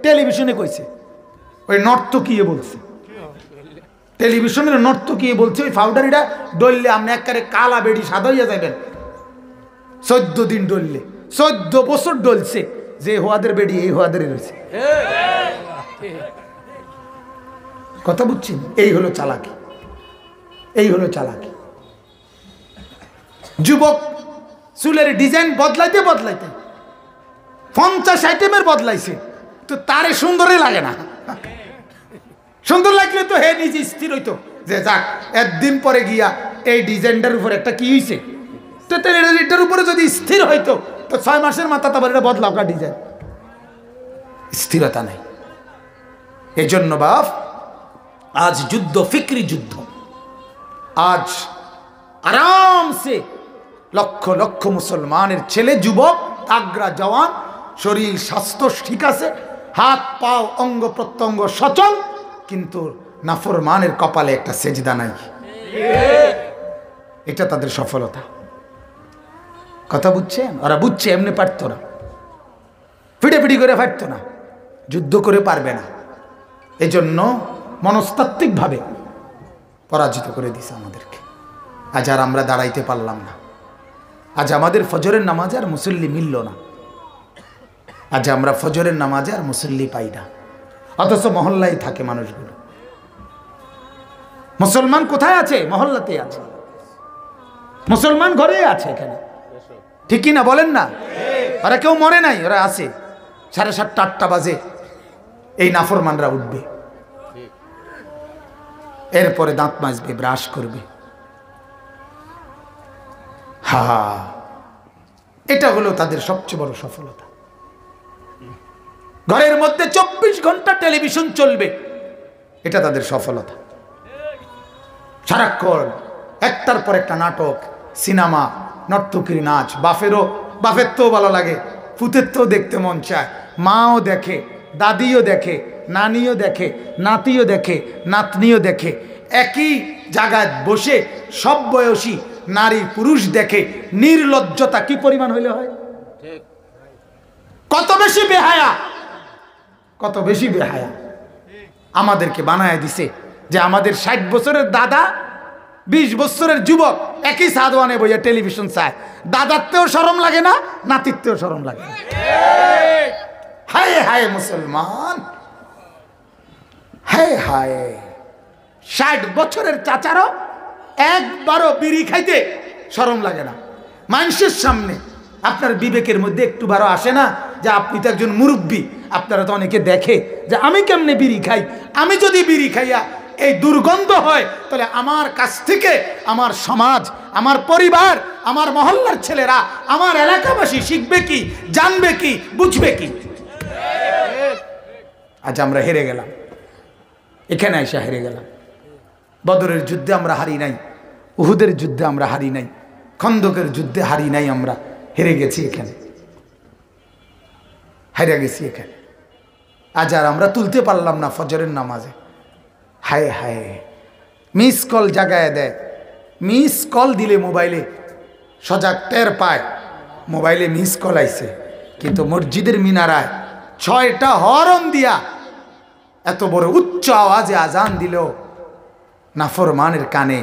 টেলিভিশনে কইছে, ওই নর্তকীয়ে বলছে, টেলিভিশনের নর্তকীয়ে বলছে ওই পাউডারিটা ডললে আপনি একবারে কালা বেড়ি সাদা হইয়া যাবেন। 14 দিন ডললে, 14 বছর ডলছে, যে হোয়াদের বেড়ি এই হোয়াদেরই রয়েছে। কথা বুঝছেন? এই হলো চালাকি, এই হলো চালাকি। যুবক চুলের ডিজাইন বদলাইতে বদলাইতে 50 আইটেমের বদলাইছে, তো তারে সুন্দরই লাগে না। সুন্দর লাগলে তো হে নিজে স্থির হইতো যে যাক একদিন পরে গিয়া এই ডিজাইনটার উপর একটা কি হইছে, তো এটার উপরে যদি স্থির হইতো তো 6 মাসের মাথা তারপর এটা বদলাও কা ডিজাইন। স্থিরতা নাই। এই জন্য বাপ আজ যুদ্ধ, ফিক্রি যুদ্ধ। আজ আরামসে লক্ষ লক্ষ মুসলমানের ছেলে যুবক তাগড়া জওয়ান, শরীর স্বাস্থ্য ঠিক আছে, হাত পাও অঙ্গ প্রত্যঙ্গ সচল, কিন্তু নাফরমানের কপালে একটা সেজদা নাই। এটা তাদের সফলতা। কথা বুঝছেন? ওরা বুঝছে এমনি পারতো না, ফিটাফিটি করে পারতো না, যুদ্ধ করে পারবে না। এজন্য মনস্তাত্ত্বিকভাবে পরাজিত করে দিছে আমাদেরকে। আজ আর আমরা দাঁড়াইতে পারলাম না। আজ আমাদের ফজরের নামাজে আর মুসল্লি মিলল না। আজ আমরা ফজরের নামাজে আর মুসল্লি পাই না, অথচ মহল্লায় থাকে মানুষগুলো। মুসলমান কোথায় আছে? মহল্লাতে আছে। মুসলমান ঘরে আছে, এখানে ঠিকই না বলেন না? ওরা কেউ মরে নাই, ওরা আছে। 7:30 8টা বাজে এই নাফরমানরা উঠবে, এরপরে দাঁত মাজবে, ব্রাশ করবে। হা, এটা হলো তাদের সবচেয়ে বড় সফলতা। ঘরের মধ্যে 24 ঘন্টা টেলিভিশন চলবে, এটা তাদের সফলতা। সারাক্ষণ একটার পর একটা নাটক, সিনেমা, নর্তকীর নাচ। বাপের তো ভালো লাগে, পুতের তো দেখতে মন চায়, মাও দেখে, দাদিও দেখে, নানিও দেখে, নাতিও দেখে, নাতনিও দেখে। একই জায়গায় বসে সব বয়সী নারী পুরুষ দেখে। নির্লজ্জতা কি পরিমাণ হইলে হয়! কত বেশি বেহায়া, কত বেশি বেহায়া আমাদেরকে বানায় দিছে যে আমাদের 60 বছরের দাদা, 20 বছরের যুবক একই সাদওয়ানে বইয়া টেলিভিশন চায়। দাদারতেও শরম লাগে না, নাতিরতেও শরম লাগে না। হায় হায় মুসলমান, হায় হায়। 60 বছরের চাচারও একবারও বিড়ি খাইতে শরম লাগে না। মানুষের সামনে আপনার বিবেকের মধ্যে একটু বারো আসে না যে আপনি তো একজন মুরব্বী, আপনারা তো অনেকে দেখে যে আমি কেমনে বিড়ি খাই, আমি যদি বিড়ি খাইয়া এই দুর্গন্ধ হয় তাহলে আমার কাছ থেকে আমার সমাজ, আমার পরিবার, আমার মহল্লার ছেলেরা, আমার এলাকাবাসী শিখবে কি, জানবে কি, বুঝবে কি? আজ আমরা হেরে গেলাম, এখানে এসে হেরে গেলাম। বদরের যুদ্ধে আমরা হারি নাই, উহুদের যুদ্ধে আমরা হারি নাই, খন্দকের যুদ্ধে হারি নাই, আমরা হেরে গেছি এখানে, হেরে গেছি এখানে। আজ আর আমরা তুলতে পারলাম না ফজরের নামাজে। হায় হায়, মিস কল জাগায় দেয়। মিস কল দিলে মোবাইলে সজাগ টের পায় মোবাইলে মিস কল আইছে, কিন্তু মসজিদের মিনারায় 6টা হরন দিয়া এত বড় উচ্চ আওয়াজে আজান দিলেও নাফরমানের কানে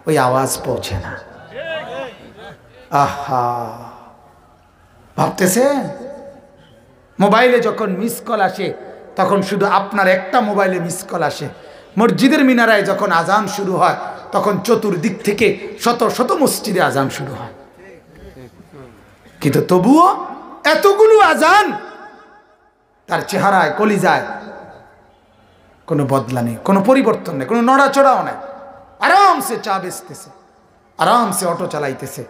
ওই আওয়াজ পৌঁছে না। আহা, ভাবতেছেন মোবাইলে যখন মিস কল আসে তখন শুধু আপনার একটা মোবাইলে মিস কল আসে। মসজিদের মিনারায় যখন আজান শুরু হয় তখন চতুর্দিক থেকে শত শত মসজিদে আজান শুরু হয়, কিন্তু তবুও এতগুলো আজান তার চেহারায়, কলিজায় কোনো বদলা নেই, কোনো পরিবর্তন নেই, কোনো নড়াচড়াও নেই। আরামসে চা বেচতেছে, আরামসে অটো চালাইতেছে,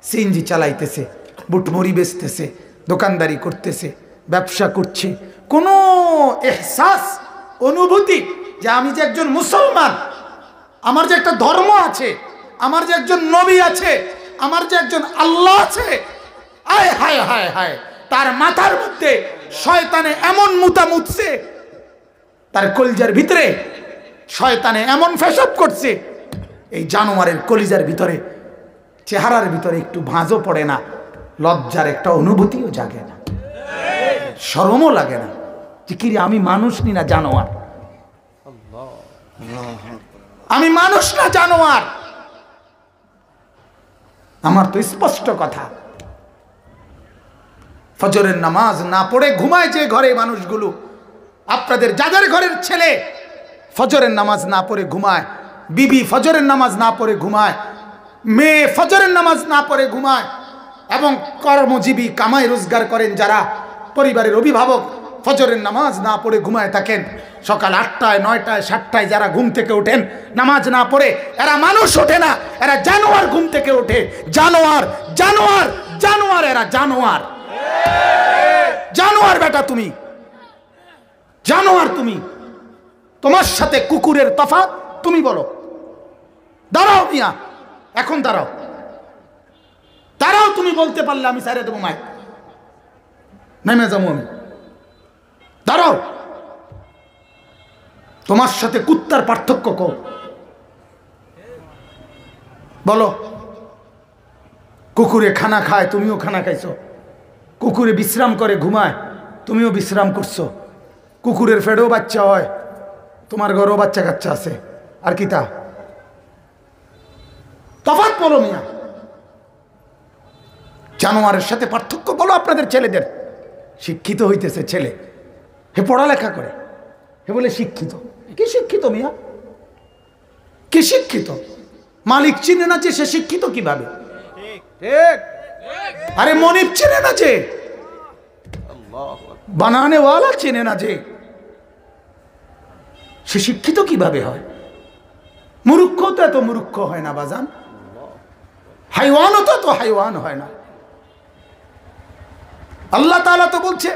সিএনজি চালাইতেছে, বুটমুড়ি বেচতেছে, দোকানদারি করতেছে, ব্যবসা করছে। কোনো এহসাস, অনুভূতি যে আমি যে একজন মুসলমান, আমার যে একটা ধর্ম আছে, আমার যে একজন নবী আছে, আমার যে একজন আল্লাহ আছে, আয় হায় হায় হায়, তার মাথার মধ্যে শয়তানে এমন মুতা মুতছে, তার কলিজার ভিতরে শয়তানে এমন ফেসাব করছে, এই জানোয়ারের কলিজার ভিতরে, চেহারার ভিতরে একটু ভাঁজও পড়ে না, লজ্জার একটা অনুভূতিও জাগে না, শরমও লাগে না। যে কি রে, আমি মানুষ নি না জানোয়ার, আমি মানুষ না জানোয়ার। আমার তো স্পষ্ট কথা। ফজরের নামাজ না পড়ে ঘুমায় যে ঘরে মানুষগুলো, আপনাদের যাদের ঘরের ছেলে ফজরের নামাজ না পড়ে ঘুমায়, বিবি ফজরের নামাজ না পড়ে ঘুমায়, মেয়ে ফজরের নামাজ না পড়ে ঘুমায়, এবং কর্মজীবী কামাই রোজগার করেন যারা, পরিবারের অভিভাবক ফজরের নামাজ না পড়ে ঘুমায় থাকেন, সকাল 8টায় 9টায় 7টায় যারা ঘুম থেকে ওঠেন নামাজ না পড়ে, এরা মানুষ ওঠে না, এরা জানোয়ার ঘুম থেকে ওঠে। জানোয়ার, জানোয়ার, জানোয়ার, এরা জানোয়ার। জানোয়ার বেটা তুমি, জানোয়ার তুমি। তোমার সাথে কুকুরের তফাৎ তুমি বলো। দাঁড়াও মিয়া, এখন দাঁড়াও, দাঁড়াও। তুমি বলতে পারলে আমি সাইরে দেবো, মায় নেমে যাবো আমি। দাঁড়াও, তোমার সাথে কুত্তার পার্থক্য কও, বলো। কুকুরে খানা খায়, তুমিও খানা খাইছো। কুকুরে বিশ্রাম করে ঘুমায়, তুমিও বিশ্রাম করছো। কুকুরের ফেডেও বাচ্চা হয়, তোমার ঘরেও বাচ্চা কাচ্চা আছে। আর কি তা তফাৎ বলো মিয়া। জানোয়ারের সাথে পার্থক্য বলো আপনাদের ছেলেদের। শিক্ষিত হইতেছে ছেলে, হে পড়ালেখা করে, হে বলে শিক্ষিত। কি শিক্ষিত মিয়া, কি শিক্ষিত? মালিক চিনে না যে সে শিক্ষিত কিভাবে? আরে মনিব চিনে না যে, বানানেওয়ালা চিনে না যে, সে শিক্ষিত কিভাবে হয়? মূর্খ তো এত মূর্খ হয় না বাজান, হাইওয়ানও তো এত হাইওয়ান হয় না। আল্লাহ তাআলা তো বলছে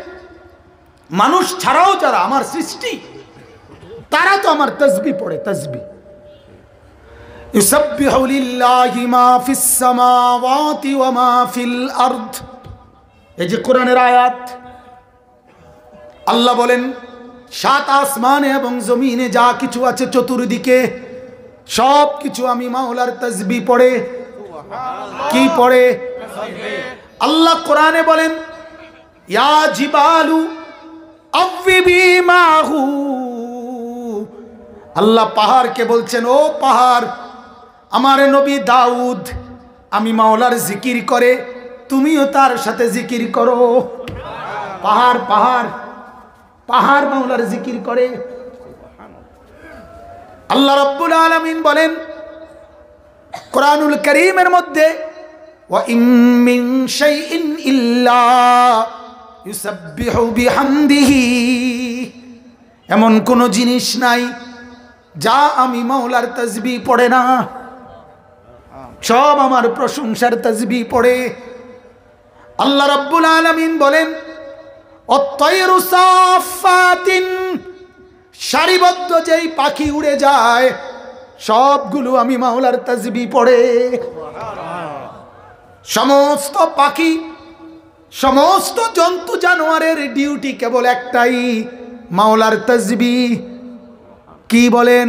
মানুষ ছাড়াও যারা আমার সৃষ্টি তারা তো আমার তাসবিহ পড়ে। তাসবিহ ইউসাব্বিহু লিল্লাহি মা ফিস সামাওয়াতি ওয়া মা ফিল আরদ। এই যে কোরআনের আয়াত, আল্লাহ বলেন সাত আসমানে এবং জমিনে যা কিছু আছে চতুর্দিকে সব কিছু আমি মাওলার তাসবিহ পড়ে। কি পড়ে? আল্লাহ কোরআনে বলেন ইয়া জিবালু আওবিবি মাহু। আল্লাহ পাহাড়কে বলছেন, ও পাহাড় আমার নবী দাউদ আমি মাওলার জিকির করে, তুমিও তার সাথে জিকির করো। পাহাড় পাহাড় পাহাড় মাওলার জিকির করে। আল্লাহ রাব্বুল আলামিন বলেন কোরআনুল কারীমের মধ্যে ওয়া ইম মিন শাইইন ইল্লা ইউসাব্বিহু বিহামদিহি। এমন কোন জিনিস নাই যা আমি মাওলার তাসবিহ পড়ে না, সব আমার প্রশংসার তাসবিহ পড়ে। আল্লাহ রাব্বুল আলামিন বলেন অত্তয়রু সাফাতিন, সারিবদ্ধ যেই পাখি উড়ে যায় সবগুলো আমি মাওলার তাসবিহ পড়ে। সমস্ত পাখি সমস্ত জন্তু জানোয়ারের ডিউটি কেবল একটাই, মাওলার তাসবিহ। কি বলেন?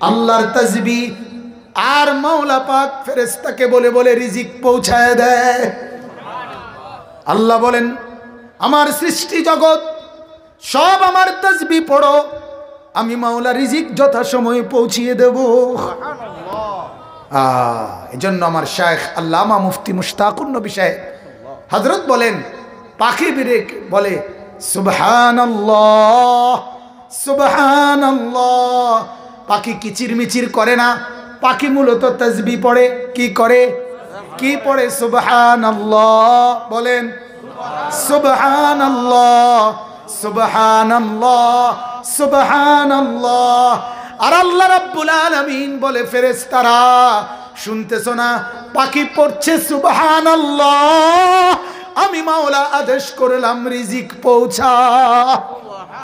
আল্লাহর তাসবিহ। আর মাওলা পাক ফেরেশতাকে বলে বলে রিজিক পৌঁছায় দেয়। আল্লাহ বলেন আমার সৃষ্টি জগৎ সব আমার তাসবিহ পড়ো, আমি মাওলা রিজিক যথাসময়ে পৌঁছিয়ে দেব। এজন্য আমার শায়েখ আল্লামা মুফতি মুশতাকুর নবী সাহেব হযরত বলেন পাখি বিরেক বলে সুবহানাল্লাহ সুবহানাল্লাহ। পাখি কিচিরমিচির করে না, পাখি মূলত তাসবিহ পড়ে। কি করে? কি পড়ে? সুবহানাল্লাহ। বলেন সুবহানাল্লাহ সুবহানাল্লাহ সুবহানাল্লাহ। আর আল্লাহ রাব্বুল আলামিন বলে ফেরেশতারা শুনতেছো না? পাখি পড়ছে সুবহানাল্লাহ, আমি মাওলা আদেশ করলাম রিজিক পৌঁছা।